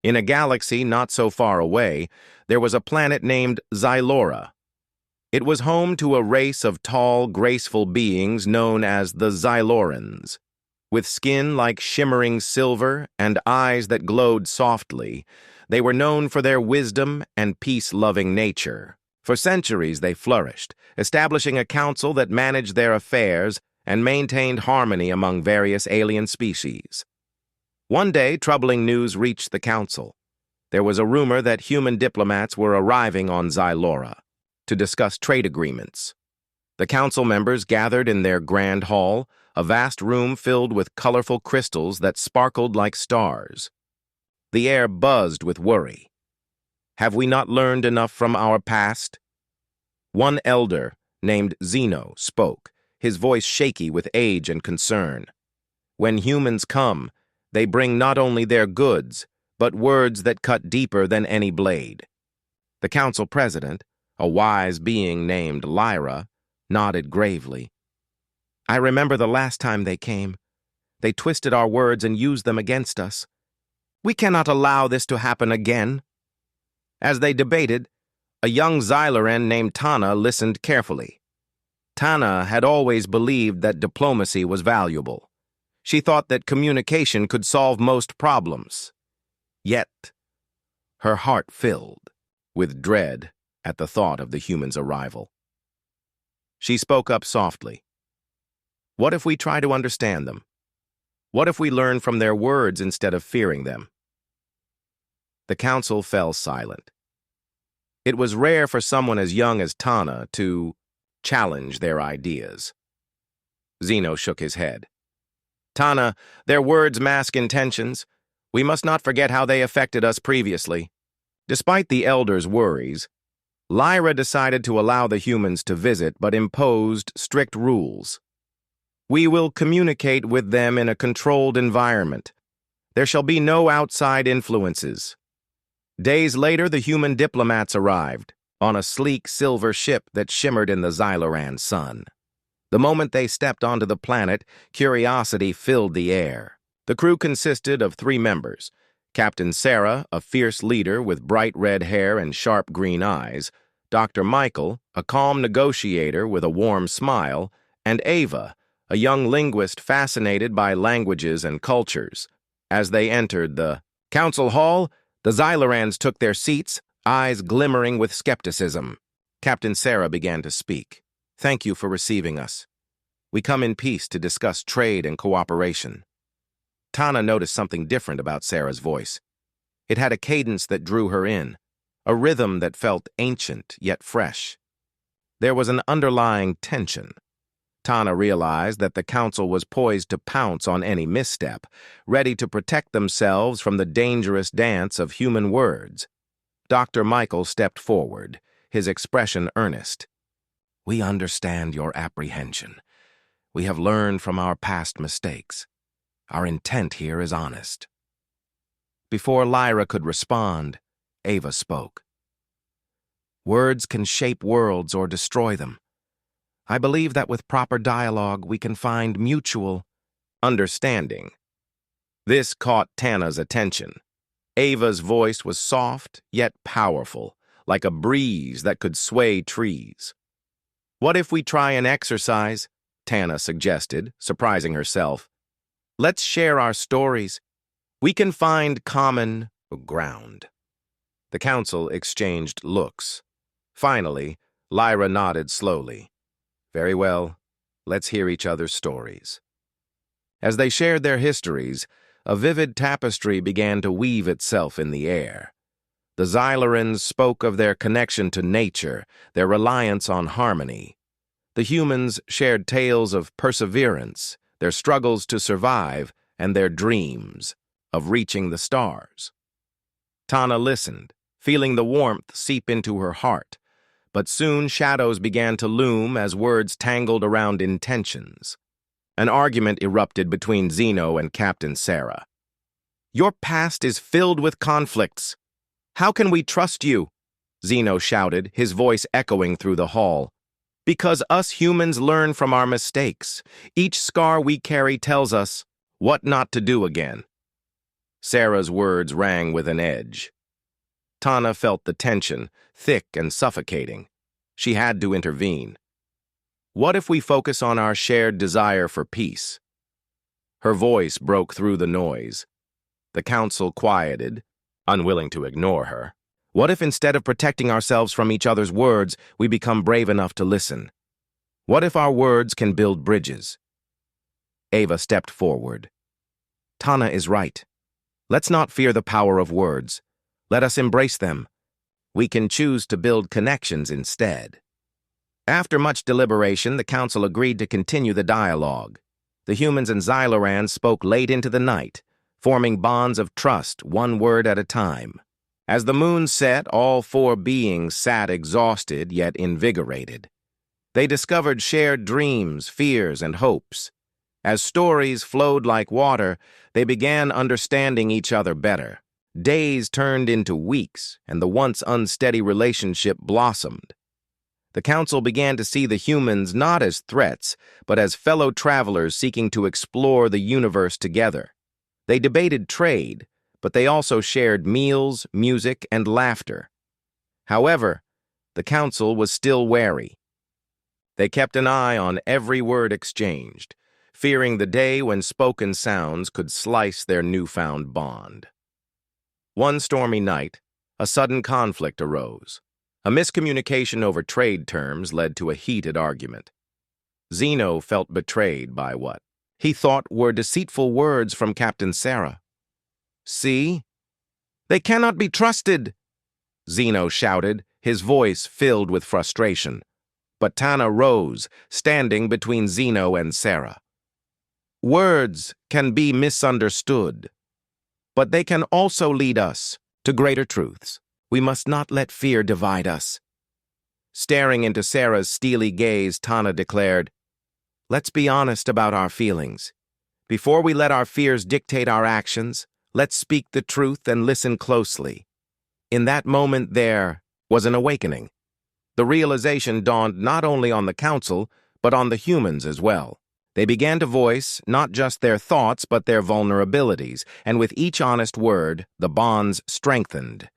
In a galaxy not so far away, there was a planet named Xylora. It was home to a race of tall, graceful beings known as the Xylorans. With skin like shimmering silver and eyes that glowed softly, they were known for their wisdom and peace-loving nature. For centuries they flourished, establishing a council that managed their affairs and maintained harmony among various alien species. One day, troubling news reached the council. There was a rumor that human diplomats were arriving on Xylora to discuss trade agreements. The council members gathered in their grand hall, a vast room filled with colorful crystals that sparkled like stars. The air buzzed with worry. Have we not learned enough from our past? One elder, named Zeno, spoke, his voice shaky with age and concern. When humans come, they bring not only their goods, but words that cut deeper than any blade. The council president, a wise being named Lyra, nodded gravely. I remember the last time they came. They twisted our words and used them against us. We cannot allow this to happen again. As they debated, a young Xyloran named Tana listened carefully. Tana had always believed that diplomacy was valuable. She thought that communication could solve most problems. Yet, her heart filled with dread at the thought of the humans' arrival. She spoke up softly. What if we try to understand them? What if we learn from their words instead of fearing them? The council fell silent. It was rare for someone as young as Tana to challenge their ideas. Zeno shook his head. Tana, their words mask intentions. We must not forget how they affected us previously. Despite the elders' worries, Lyra decided to allow the humans to visit but imposed strict rules. We will communicate with them in a controlled environment. There shall be no outside influences. Days later, the human diplomats arrived on a sleek silver ship that shimmered in the Xyloran sun. The moment they stepped onto the planet, curiosity filled the air. The crew consisted of 3 members: Captain Sarah, a fierce leader with bright red hair and sharp green eyes, Dr. Michael, a calm negotiator with a warm smile, and Ava, a young linguist fascinated by languages and cultures. As they entered the council hall, the Xylorans took their seats, eyes glimmering with skepticism. Captain Sarah began to speak. Thank you for receiving us. We come in peace to discuss trade and cooperation. Tana noticed something different about Sarah's voice. It had a cadence that drew her in, a rhythm that felt ancient yet fresh. There was an underlying tension. Tana realized that the council was poised to pounce on any misstep, ready to protect themselves from the dangerous dance of human words. Dr. Michael stepped forward, his expression earnest. We understand your apprehension. We have learned from our past mistakes. Our intent here is honest. Before Lyra could respond, Ava spoke. Words can shape worlds or destroy them. I believe that with proper dialogue we can find mutual understanding. This caught Tana's attention. Ava's voice was soft yet powerful, like a breeze that could sway trees. What if we try an exercise? Tana suggested, surprising herself. Let's share our stories. We can find common ground. The council exchanged looks. Finally, Lyra nodded slowly. Very well, let's hear each other's stories. As they shared their histories, a vivid tapestry began to weave itself in the air. The Xylorans spoke of their connection to nature, their reliance on harmony. The humans shared tales of perseverance, their struggles to survive, and their dreams of reaching the stars. Tana listened, feeling the warmth seep into her heart, but soon shadows began to loom as words tangled around intentions. An argument erupted between Zeno and Captain Sarah. Your past is filled with conflicts. How can we trust you? Zeno shouted, his voice echoing through the hall. Because us humans learn from our mistakes. Each scar we carry tells us what not to do again. Sarah's words rang with an edge. Tana felt the tension, thick and suffocating. She had to intervene. What if we focus on our shared desire for peace? Her voice broke through the noise. The council quieted, unwilling to ignore her. What if instead of protecting ourselves from each other's words, we become brave enough to listen? What if our words can build bridges? Ava stepped forward. Tana is right. Let's not fear the power of words. Let us embrace them. We can choose to build connections instead. After much deliberation, the council agreed to continue the dialogue. The humans and Xylorans spoke late into the night, forming bonds of trust, one word at a time. As the moon set, all four beings sat exhausted yet invigorated. They discovered shared dreams, fears, and hopes. As stories flowed like water, they began understanding each other better. Days turned into weeks, and the once unsteady relationship blossomed. The council began to see the humans not as threats, but as fellow travelers seeking to explore the universe together. They debated trade, but they also shared meals, music, and laughter. However, the council was still wary. They kept an eye on every word exchanged, fearing the day when spoken sounds could slice their newfound bond. One stormy night, a sudden conflict arose. A miscommunication over trade terms led to a heated argument. Zeno felt betrayed by what he thought were deceitful words from Captain Sarah. "See? They cannot be trusted!" Zeno shouted, his voice filled with frustration. But Tana rose, standing between Zeno and Sarah. "Words can be misunderstood, but they can also lead us to greater truths. We must not let fear divide us." Staring into Sarah's steely gaze, Tana declared, "Let's be honest about our feelings. Before we let our fears dictate our actions, let's speak the truth and listen closely." In that moment there was an awakening. The realization dawned not only on the council, but on the humans as well. They began to voice not just their thoughts, but their vulnerabilities, and with each honest word, the bonds strengthened.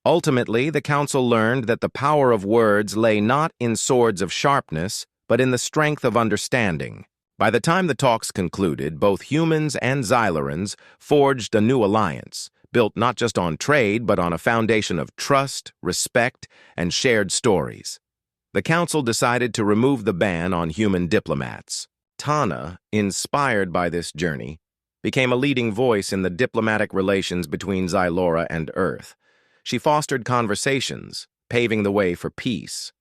Ultimately, the council learned that the power of words lay not in swords of sharpness, but in the strength of understanding. By the time the talks concluded, both humans and Xylorans forged a new alliance, built not just on trade, but on a foundation of trust, respect, and shared stories. The council decided to remove the ban on human diplomats. Tana, inspired by this journey, became a leading voice in the diplomatic relations between Xylora and Earth. She fostered conversations, paving the way for peace.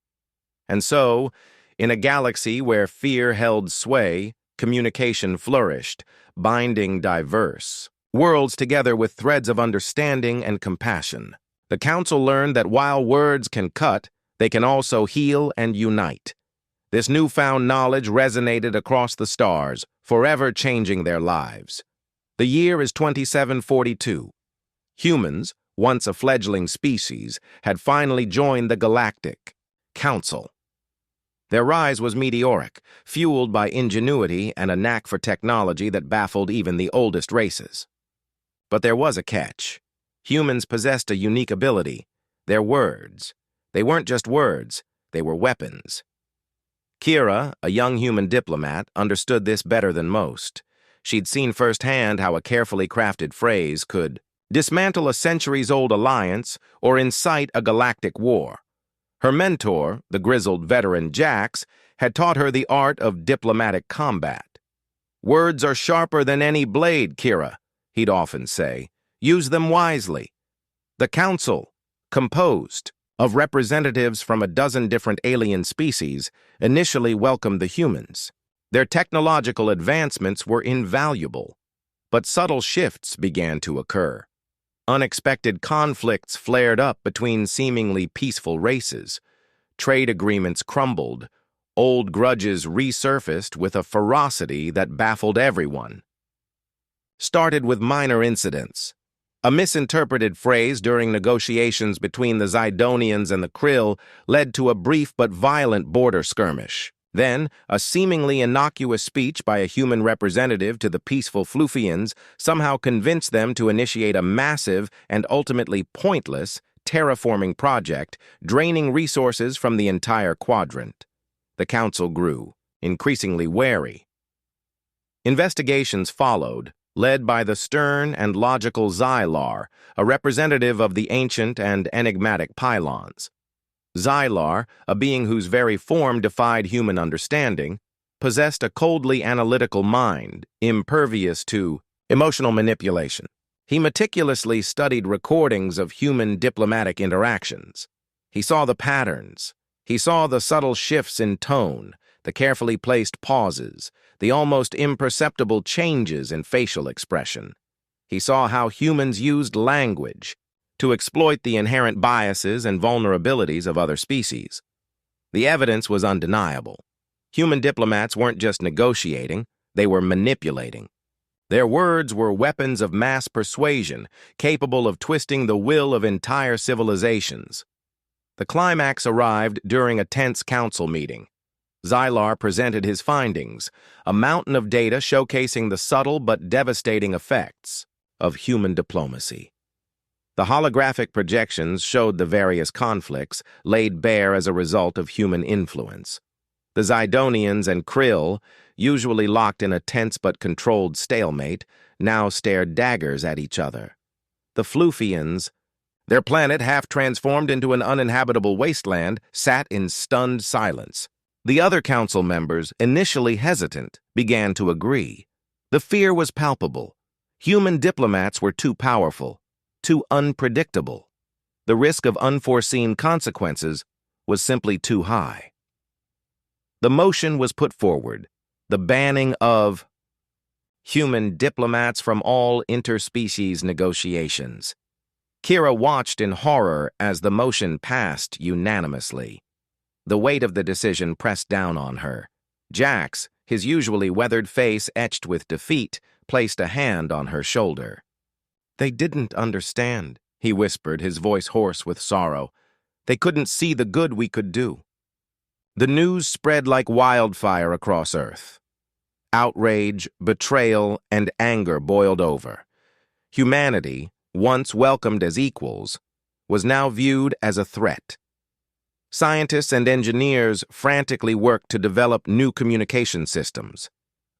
And so, in a galaxy where fear held sway, communication flourished, binding diverse worlds together with threads of understanding and compassion. The council learned that while words can cut, they can also heal and unite. This newfound knowledge resonated across the stars, forever changing their lives. The year is 2742. Humans, once a fledgling species, had finally joined the Galactic Council. Their rise was meteoric, fueled by ingenuity and a knack for technology that baffled even the oldest races. But there was a catch. Humans possessed a unique ability: their words. They weren't just words, they were weapons. Kira, a young human diplomat, understood this better than most. She'd seen firsthand how a carefully crafted phrase could dismantle a centuries-old alliance or incite a galactic war. Her mentor, the grizzled veteran Jax, had taught her the art of diplomatic combat. "Words are sharper than any blade, Kira," he'd often say. "Use them wisely." The council, composed of representatives from a dozen different alien species, initially welcomed the humans. Their technological advancements were invaluable, but subtle shifts began to occur. Unexpected conflicts flared up between seemingly peaceful races. Trade agreements crumbled. Old grudges resurfaced with a ferocity that baffled everyone. Started with minor incidents. A misinterpreted phrase during negotiations between the Zidonians and the Krill led to a brief but violent border skirmish. Then, a seemingly innocuous speech by a human representative to the peaceful Floofians somehow convinced them to initiate a massive and ultimately pointless terraforming project, draining resources from the entire quadrant. The council grew, increasingly wary. Investigations followed, led by the stern and logical Xylar, a representative of the ancient and enigmatic pylons. Xylar, a being whose very form defied human understanding, possessed a coldly analytical mind, impervious to emotional manipulation. He meticulously studied recordings of human diplomatic interactions. He saw the patterns. He saw the subtle shifts in tone, the carefully placed pauses, the almost imperceptible changes in facial expression. He saw how humans used language to exploit the inherent biases and vulnerabilities of other species. The evidence was undeniable. Human diplomats weren't just negotiating, they were manipulating. Their words were weapons of mass persuasion, capable of twisting the will of entire civilizations. The climax arrived during a tense council meeting. Xylar presented his findings, a mountain of data showcasing the subtle but devastating effects of human diplomacy. The holographic projections showed the various conflicts laid bare as a result of human influence. The Zidonians and Krill, usually locked in a tense but controlled stalemate, now stared daggers at each other. The Floofians, their planet half transformed into an uninhabitable wasteland, sat in stunned silence. The other council members, initially hesitant, began to agree. The fear was palpable. Human diplomats were too powerful, too unpredictable. The risk of unforeseen consequences was simply too high. The motion was put forward, the banning of human diplomats from all interspecies negotiations. Kira watched in horror as the motion passed unanimously. The weight of the decision pressed down on her. Jax, his usually weathered face etched with defeat, placed a hand on her shoulder. "They didn't understand," he whispered, his voice hoarse with sorrow. "They couldn't see the good we could do." The news spread like wildfire across Earth. Outrage, betrayal, and anger boiled over. Humanity, once welcomed as equals, was now viewed as a threat. Scientists and engineers frantically worked to develop new communication systems,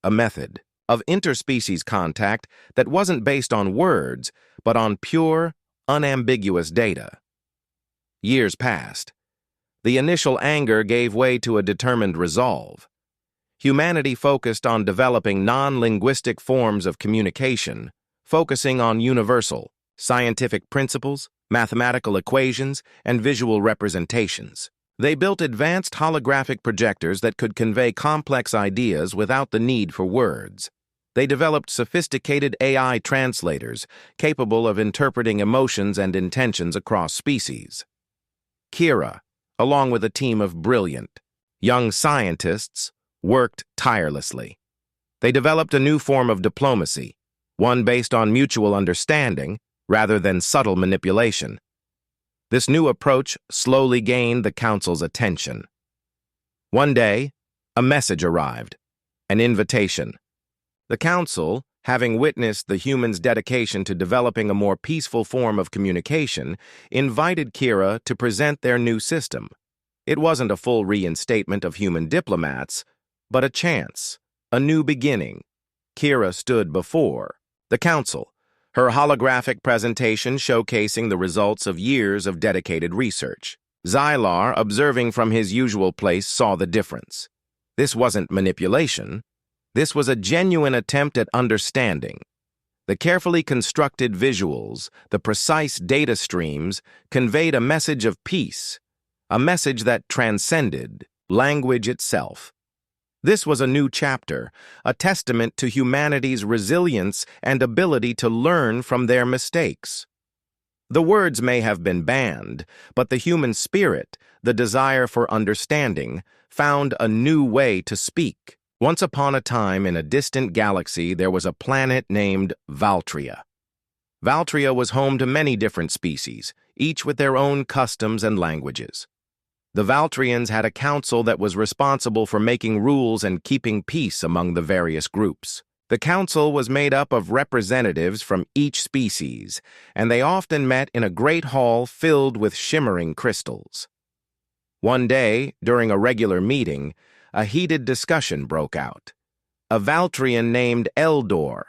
a method of interspecies contact that wasn't based on words, but on pure, unambiguous data. Years passed. The initial anger gave way to a determined resolve. Humanity focused on developing non-linguistic forms of communication, focusing on universal, scientific principles, mathematical equations, and visual representations. They built advanced holographic projectors that could convey complex ideas without the need for words. They developed sophisticated AI translators capable of interpreting emotions and intentions across species. Kira, along with a team of brilliant, young scientists, worked tirelessly. They developed a new form of diplomacy, one based on mutual understanding rather than subtle manipulation. This new approach slowly gained the Council's attention. One day, a message arrived, an invitation. The Council, having witnessed the humans' dedication to developing a more peaceful form of communication, invited Kira to present their new system. It wasn't a full reinstatement of human diplomats, but a chance, a new beginning. Kira stood before the Council, her holographic presentation showcasing the results of years of dedicated research. Xylar, observing from his usual place, saw the difference. This wasn't manipulation. This was a genuine attempt at understanding. The carefully constructed visuals, the precise data streams, conveyed a message of peace, a message that transcended language itself. This was a new chapter, a testament to humanity's resilience and ability to learn from their mistakes. The words may have been banned, but the human spirit, the desire for understanding, found a new way to speak. Once upon a time, in a distant galaxy, there was a planet named Valtria. Valtria was home to many different species, each with their own customs and languages. The Valtrians had a council that was responsible for making rules and keeping peace among the various groups. The council was made up of representatives from each species, and they often met in a great hall filled with shimmering crystals. One day, during a regular meeting, a heated discussion broke out. A Valtrian named Eldor,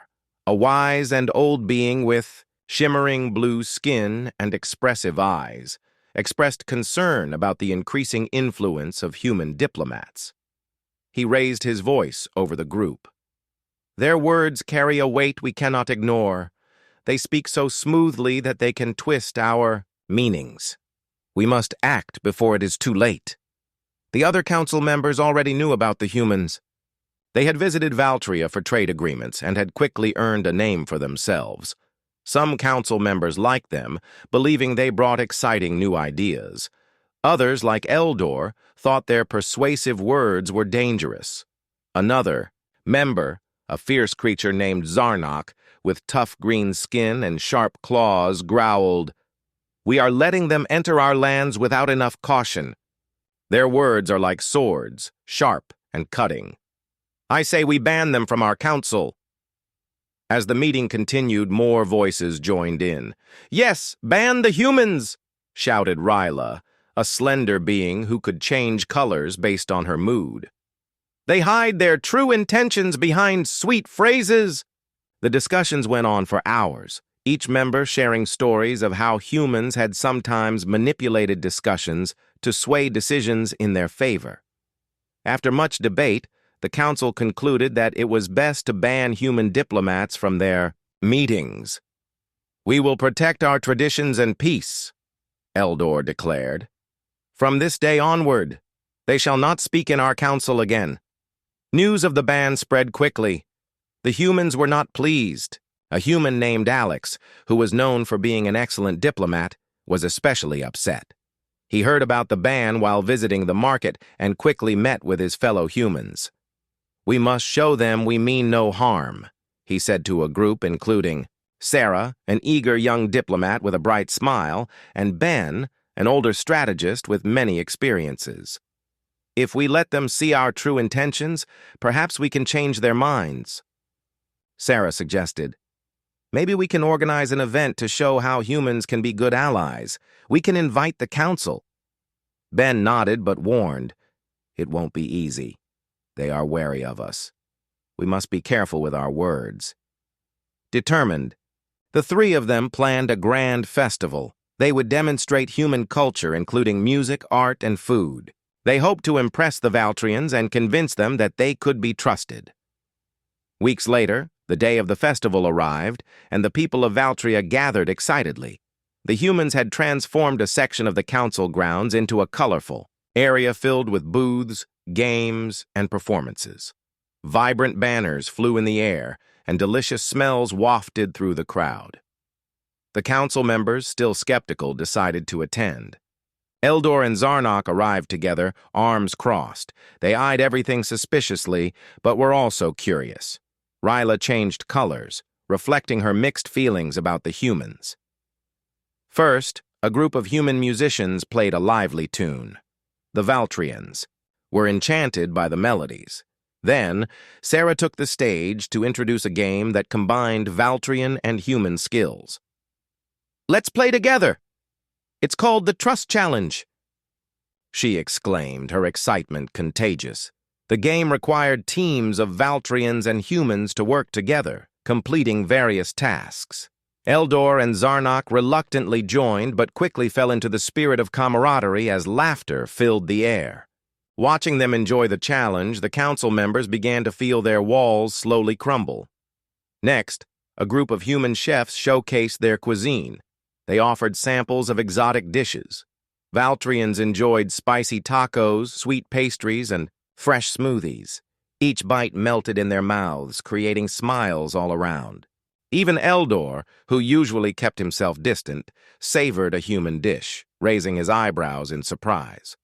a wise and old being with shimmering blue skin and expressive eyes, expressed concern about the increasing influence of human diplomats. He raised his voice over the group. "Their words carry a weight we cannot ignore. They speak so smoothly that they can twist our meanings. We must act before it is too late." The other council members already knew about the humans. They had visited Valtria for trade agreements and had quickly earned a name for themselves. Some council members liked them, believing they brought exciting new ideas. Others, like Eldor, thought their persuasive words were dangerous. Another member, a fierce creature named Zarnok, with tough green skin and sharp claws, growled, "We are letting them enter our lands without enough caution. Their words are like swords, sharp and cutting. I say we ban them from our council." As the meeting continued, more voices joined in. "Yes, ban the humans!" shouted Ryla, a slender being who could change colors based on her mood. "They hide their true intentions behind sweet phrases." The discussions went on for hours, each member sharing stories of how humans had sometimes manipulated discussions to sway decisions in their favor. After much debate, the council concluded that it was best to ban human diplomats from their meetings. "We will protect our traditions and peace," Eldor declared. "From this day onward, they shall not speak in our council again." News of the ban spread quickly. The humans were not pleased. A human named Alex, who was known for being an excellent diplomat, was especially upset. He heard about the ban while visiting the market and quickly met with his fellow humans. "We must show them we mean no harm," he said to a group including Sarah, an eager young diplomat with a bright smile, and Ben, an older strategist with many experiences. "If we let them see our true intentions, perhaps we can change their minds." Sarah suggested, "Maybe we can organize an event to show how humans can be good allies. We can invite the council." Ben nodded but warned, "It won't be easy. They are wary of us. We must be careful with our words." Determined, the three of them planned a grand festival. They would demonstrate human culture, including music, art, and food. They hoped to impress the Valtrians and convince them that they could be trusted. Weeks later, the day of the festival arrived, and the people of Valtria gathered excitedly. The humans had transformed a section of the council grounds into a colorful area filled with booths, games, and performances. Vibrant banners flew in the air, and delicious smells wafted through the crowd. The council members, still skeptical, decided to attend. Eldor and Zarnok arrived together, arms crossed. They eyed everything suspiciously, but were also curious. Ryla changed colors, reflecting her mixed feelings about the humans. First, a group of human musicians played a lively tune. The Valtrians were enchanted by the melodies. Then, Sarah took the stage to introduce a game that combined Valtrian and human skills. "Let's play together! It's called the Trust Challenge," she exclaimed, her excitement contagious. The game required teams of Valtrians and humans to work together, completing various tasks. Eldor and Zarnok reluctantly joined but quickly fell into the spirit of camaraderie as laughter filled the air. Watching them enjoy the challenge, the council members began to feel their walls slowly crumble. Next, a group of human chefs showcased their cuisine. They offered samples of exotic dishes. Valtrians enjoyed spicy tacos, sweet pastries, and fresh smoothies. Each bite melted in their mouths, creating smiles all around. Even Eldor, who usually kept himself distant, savored a human dish, raising his eyebrows in surprise.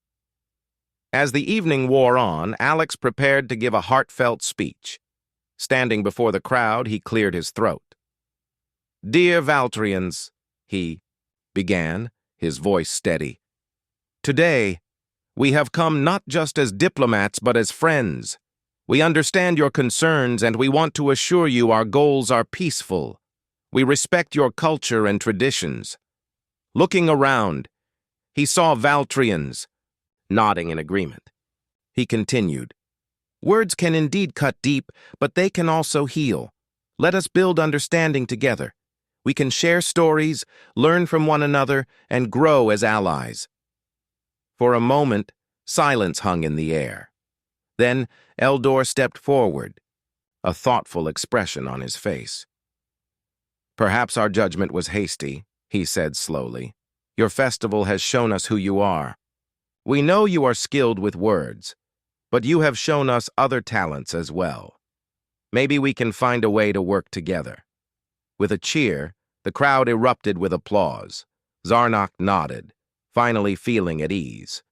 As the evening wore on, Alex prepared to give a heartfelt speech. Standing before the crowd, he cleared his throat. "Dear Valtrians," he began, his voice steady, "today, We have come not just as diplomats, but as friends. We understand your concerns, and we want to assure you our goals are peaceful. We respect your culture and traditions. Looking around, he saw Valtrians, nodding in agreement. He continued, "Words can indeed cut deep, but they can also heal. Let us build understanding together. We can share stories, learn from one another, and grow as allies." For a moment, silence hung in the air. Then Eldor stepped forward, a thoughtful expression on his face. "Perhaps our judgment was hasty," he said slowly. "Your festival has shown us who you are. We know you are skilled with words, but you have shown us other talents as well. Maybe we can find a way to work together." With a cheer, the crowd erupted with applause. Zarnak nodded, finally feeling at ease.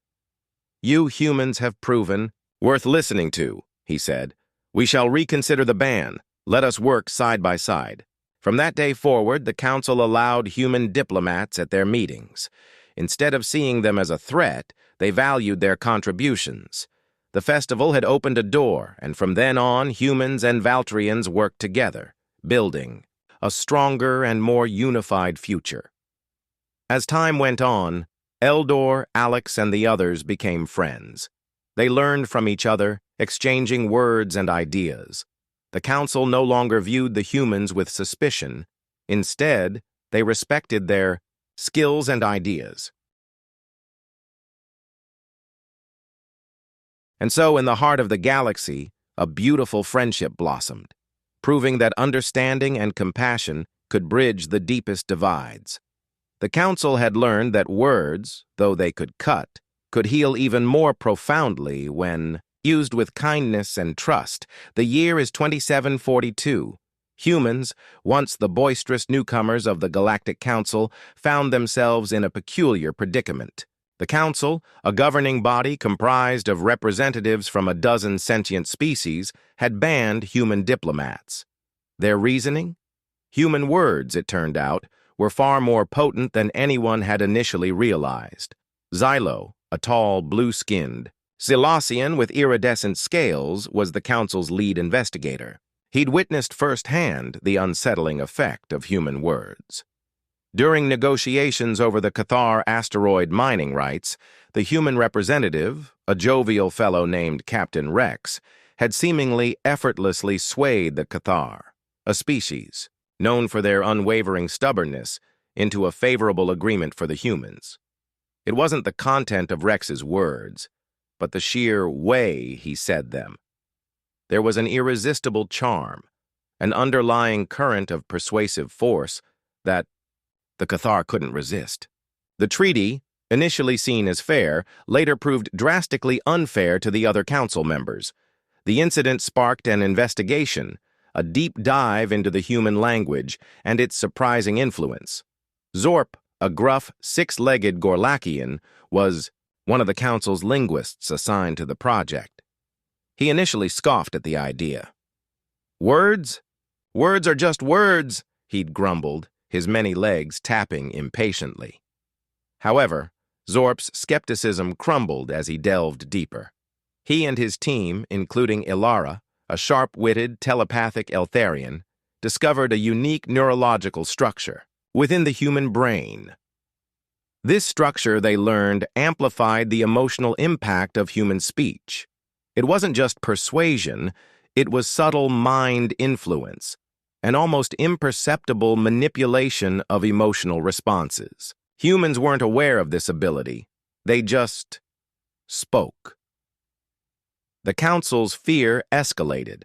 "You humans have proven worth listening to," he said. "We shall reconsider the ban. Let us work side by side." From that day forward, the council allowed human diplomats at their meetings. Instead of seeing them as a threat, they valued their contributions. The festival had opened a door, and from then on, humans and Valtrians worked together, building a stronger and more unified future. As time went on, Eldor, Alex, and the others became friends. They learned from each other, exchanging words and ideas. The council no longer viewed the humans with suspicion. Instead, they respected their skills and ideas. And so, in the heart of the galaxy, a beautiful friendship blossomed, proving that understanding and compassion could bridge the deepest divides. The council had learned that words, though they could cut, could heal even more profoundly when used with kindness and trust. The year is 2742. Humans, once the boisterous newcomers of the Galactic Council, found themselves in a peculiar predicament. The Council, a governing body comprised of representatives from a dozen sentient species, had banned human diplomats. Their reasoning? Human words, it turned out, were far more potent than anyone had initially realized. Xylo, a tall, blue-skinned Silassian with iridescent scales, was the Council's lead investigator. He'd witnessed firsthand the unsettling effect of human words. During negotiations over the Cathar asteroid mining rights, the human representative, a jovial fellow named Captain Rex, had seemingly effortlessly swayed the Cathar, a species known for their unwavering stubbornness, into a favorable agreement for the humans. It wasn't the content of Rex's words, but the sheer way he said them. There was an irresistible charm, an underlying current of persuasive force that the Cathar couldn't resist. The treaty, initially seen as fair, later proved drastically unfair to the other council members. The incident sparked an investigation, a deep dive into the human language and its surprising influence. Zorp, a gruff, six-legged Gorlakian, was one of the council's linguists assigned to the project. He initially scoffed at the idea. "Words? Words are just words," he'd grumbled, his many legs tapping impatiently. However, Zorp's skepticism crumbled as he delved deeper. He and his team, including Ilara, a sharp-witted, telepathic Eltharian, discovered a unique neurological structure within the human brain. This structure, they learned, amplified the emotional impact of human speech. It wasn't just persuasion, it was subtle mind influence, an almost imperceptible manipulation of emotional responses. Humans weren't aware of this ability. They just spoke. The Council's fear escalated.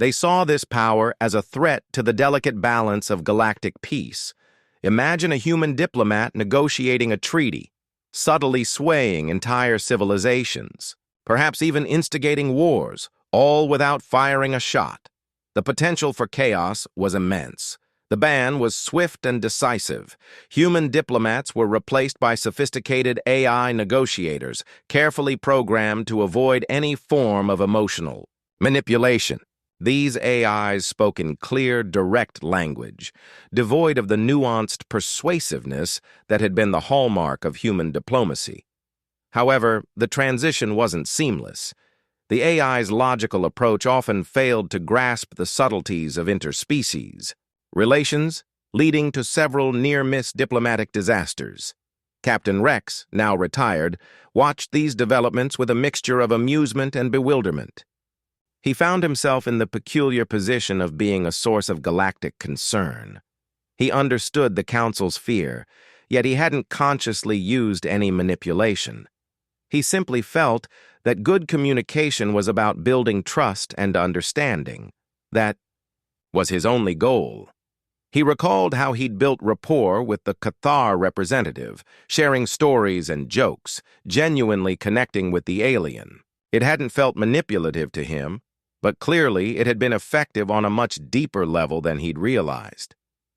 They saw this power as a threat to the delicate balance of galactic peace. Imagine a human diplomat negotiating a treaty, subtly swaying entire civilizations, perhaps even instigating wars, all without firing a shot. The potential for chaos was immense. The ban was swift and decisive. Human diplomats were replaced by sophisticated AI negotiators, carefully programmed to avoid any form of emotional manipulation. These AIs spoke in clear, direct language, devoid of the nuanced persuasiveness that had been the hallmark of human diplomacy. However, the transition wasn't seamless. The AI's logical approach often failed to grasp the subtleties of interspecies relations, leading to several near-miss diplomatic disasters. Captain Rex, now retired, watched these developments with a mixture of amusement and bewilderment. He found himself in the peculiar position of being a source of galactic concern. He understood the Council's fear, yet he hadn't consciously used any manipulation. He simply felt that good communication was about building trust and understanding. That was his only goal. He recalled how he'd built rapport with the Cathar representative, sharing stories and jokes, genuinely connecting with the alien. It hadn't felt manipulative to him, but clearly it had been effective on a much deeper level than he'd realized.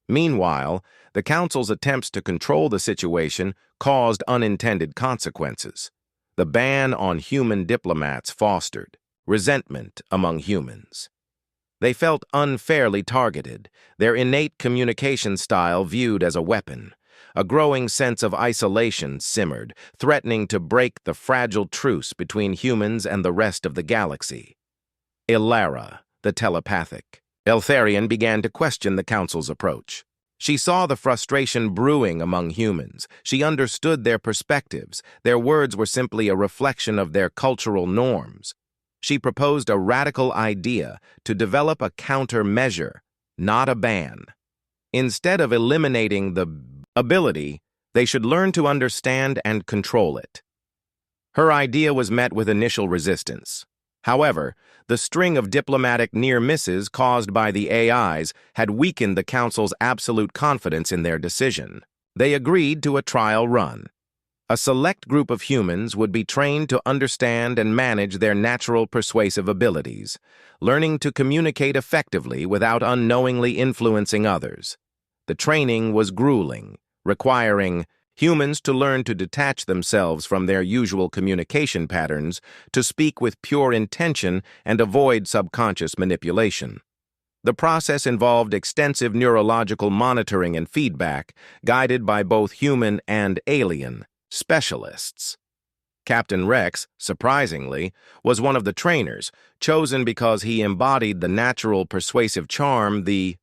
Meanwhile, the Council's attempts to control the situation caused unintended consequences. The ban on human diplomats fostered resentment among humans. They felt unfairly targeted, their innate communication style viewed as a weapon. A growing sense of isolation simmered, threatening to break the fragile truce between humans and the rest of the galaxy. Illara, the telepathic Eltharian, began to question the Council's approach. She saw the frustration brewing among humans. She understood their perspectives. Their words were simply a reflection of their cultural norms. She proposed a radical idea to develop a countermeasure, not a ban. Instead of eliminating the ability, they should learn to understand and control it. Her idea was met with initial resistance. However, the string of diplomatic near misses caused by the AIs had weakened the Council's absolute confidence in their decision. They agreed to a trial run. A select group of humans would be trained to understand and manage their natural persuasive abilities, learning to communicate effectively without unknowingly influencing others. The training was grueling, requiring humans to learn to detach themselves from their usual communication patterns, to speak with pure intention and avoid subconscious manipulation. The process involved extensive neurological monitoring and feedback, guided by both human and alien specialists. Captain Rex, surprisingly, was one of the trainers, chosen because he embodied the natural persuasive charm the